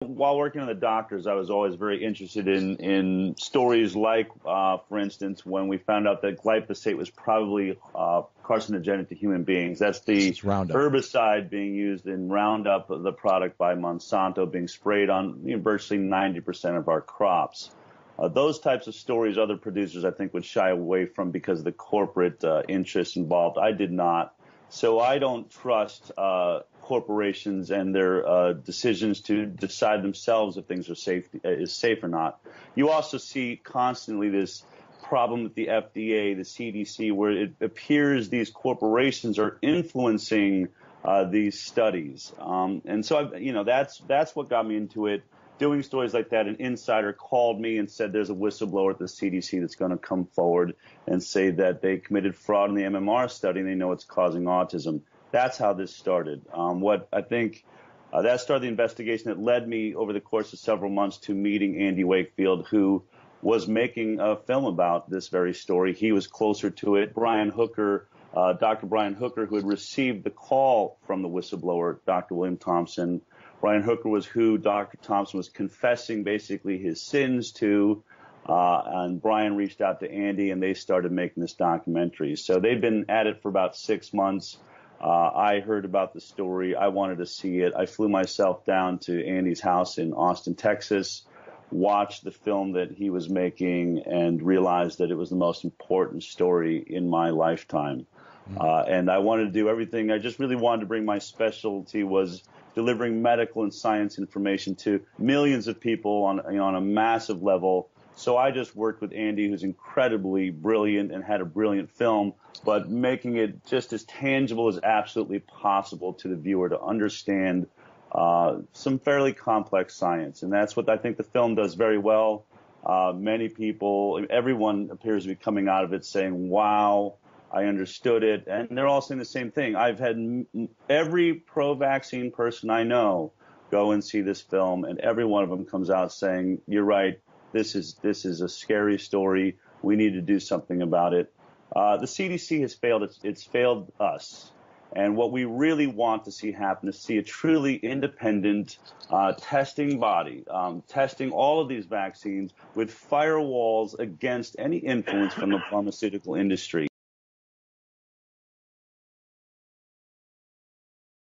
While working on the doctors, I was always very interested in stories like, for instance, when we found out that glyphosate was probably carcinogenic to human beings. That's the herbicide being used in Roundup, the product by Monsanto, being sprayed on virtually 90% of our crops. Those types of stories other producers, I think, would shy away from because of the corporate interests involved. I did not. So I don't trust corporations and their decisions to decide themselves if things are safe or not. You also see constantly this problem with the FDA, the CDC, where it appears these corporations are influencing these studies. And so, that's what got me into it. Doing stories like that, an insider called me and said there's a whistleblower at the CDC that's going to come forward and say that they committed fraud in the MMR study and they know it's causing autism. That's how this started. That started the investigation that led me over the course of several months to meeting Andy Wakefield, who was making a film about this very story. He was closer to it. Dr. Brian Hooker, who had received the call from the whistleblower, Dr. William Thompson. Brian Hooker was who Dr. Thompson was confessing basically his sins to, and Brian reached out to Andy, and they started making this documentary. So they'd been at it for about 6 months. I heard about the story. I wanted to see it. I flew myself down to Andy's house in Austin, Texas, watched the film that he was making, and realized that it was the most important story in my lifetime. And I wanted to do everything. I just really wanted to bring my specialty was delivering medical and science information to millions of people on a massive level. So I just worked with Andy, who's incredibly brilliant and had a brilliant film, but making it just as tangible as absolutely possible to the viewer to understand some fairly complex science. And that's what I think the film does very well. Many people, everyone appears to be coming out of it saying, wow, I understood it. And they're all saying the same thing. I've had every pro-vaccine person I know go and see this film, and every one of them comes out saying, you're right, this is a scary story. We need to do something about it. The CDC has failed. It's failed us. And what we really want to see happen is see a truly independent testing body, testing all of these vaccines with firewalls against any influence from the pharmaceutical industry.